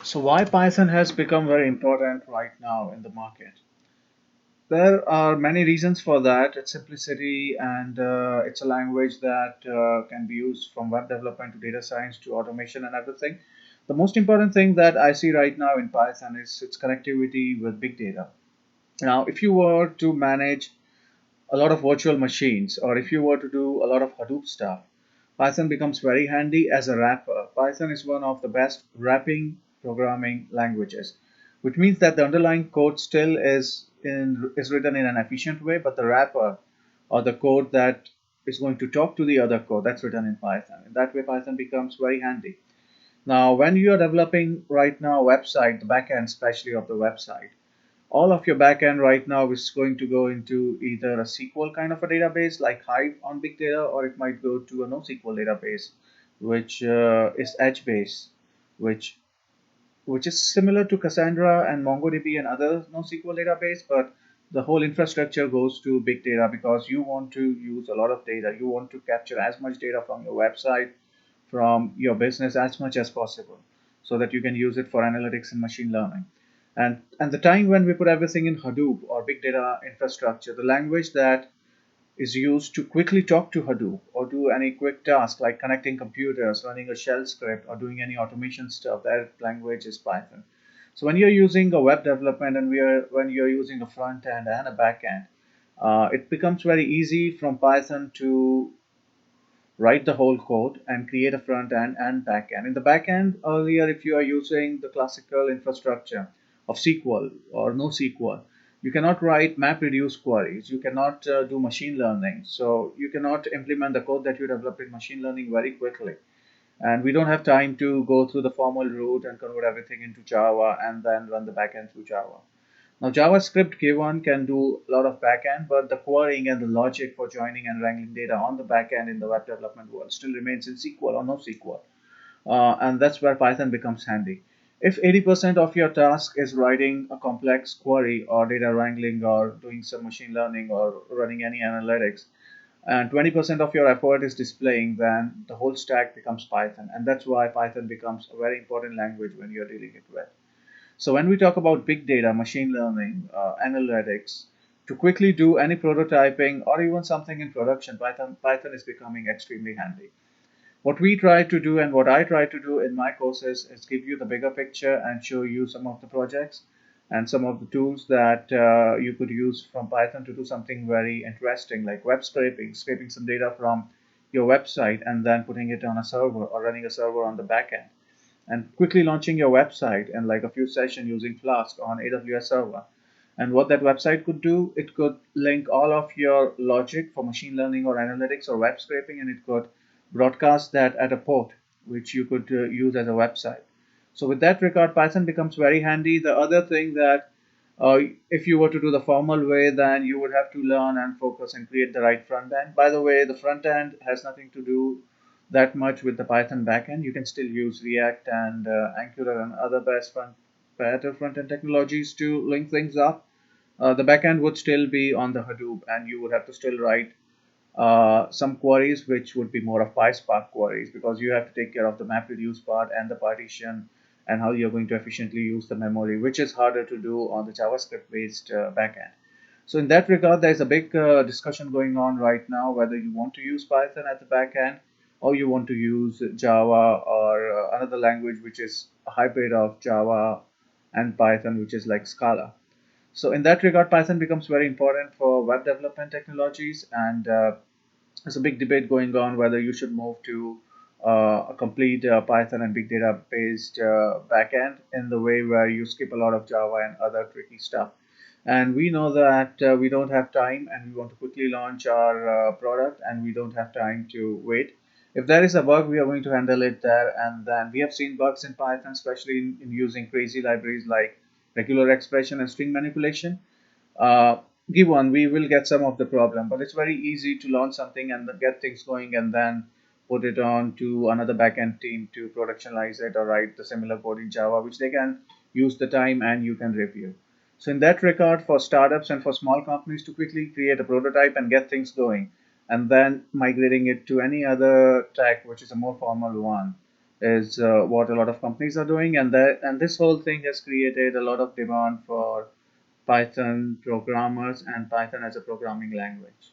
So why Python has become very important right now in the market? There are many reasons for that. Its simplicity and it's a language that can be used from web development to data science to automation and everything. The most important thing that I see right now in Python is its connectivity with big data. Now, if you were to manage a lot of virtual machines, or if you were to do a lot of Hadoop stuff, Python becomes very handy as a wrapper. Python is one of the best wrapping programming languages, which means that the underlying code still is written in an efficient way, but the wrapper or the code that is going to talk to the other code that's written in Python. In that way, Python becomes very handy. Now, when you are developing right now a website, the backend especially of the website, all of your backend right now is going to go into either a SQL kind of a database like Hive on big data, or it might go to a NoSQL database, which is edge based, which which is similar to Cassandra and MongoDB and other NoSQL database, but the whole infrastructure goes to big data because you want to use a lot of data. You want to capture as much data from your website, from your business as much as possible, so that you can use it for analytics and machine learning. And the time when we put everything in Hadoop or big data infrastructure, the language that is used to quickly talk to Hadoop or do any quick task like connecting computers, running a shell script, or doing any automation stuff, that language is Python. So when you're using a web development and when you're using a front end and a back end, it becomes very easy from Python to write the whole code and create a front end and back end. In the back end, earlier, if you are using the classical infrastructure of SQL or NoSQL, you cannot write map reduce queries. You cannot do machine learning. So you cannot implement the code that you developed in machine learning very quickly. And we don't have time to go through the formal route and convert everything into Java and then run the backend through Java. Now, JavaScript given can do a lot of backend, but the querying and the logic for joining and wrangling data on the backend in the web development world still remains in SQL or NoSQL. And that's where Python becomes handy. If 80% of your task is writing a complex query or data wrangling or doing some machine learning or running any analytics, and 20% of your effort is displaying, then the whole stack becomes Python. And that's why Python becomes a very important language when you're dealing it with. So when we talk about big data, machine learning, analytics, to quickly do any prototyping or even something in production, Python is becoming extremely handy. What we try to do and what I try to do in my courses is give you the bigger picture and show you some of the projects and some of the tools that you could use from Python to do something very interesting, like web scraping, scraping some data from your website and then putting it on a server or running a server on the back end and quickly launching your website in like a few sessions using Flask on AWS server. And what that website could do, it could link all of your logic for machine learning or analytics or web scraping, and it could broadcast that at a port, which you could use as a website. So with that regard, Python becomes very handy. The other thing that if you were to do the formal way, then you would have to learn and focus and create the right front end. By the way, the front end has nothing to do that much with the Python backend. You can still use React and Angular and other better front end technologies to link things up. The backend would still be on the Hadoop, and you would have to still write some queries which would be more of PySpark queries because you have to take care of the MapReduce part and the partition and how you're going to efficiently use the memory, which is harder to do on the JavaScript based backend. So in that regard, there's a big discussion going on right now whether you want to use Python at the backend or you want to use Java or another language which is a hybrid of Java and Python, which is like Scala. So in that regard, Python becomes very important for web development technologies, and there's a big debate going on whether you should move to a complete Python and big data based backend in the way where you skip a lot of Java and other tricky stuff. And we know that we don't have time and we want to quickly launch our product and we don't have time to wait. If there is a bug, we are going to handle it there. And then we have seen bugs in Python, especially in using crazy libraries like regular expression and string manipulation. Uh, Given we will get some of the problem, but it's very easy to launch something and get things going and then put it on to another backend team to productionize it or write the similar code in Java, which they can use the time and you can review. So in that regard, for startups and for small companies to quickly create a prototype and get things going, and then migrating it to any other tech, which is a more formal one, is what a lot of companies are doing, and this whole thing has created a lot of demand for Python programmers and Python as a programming language.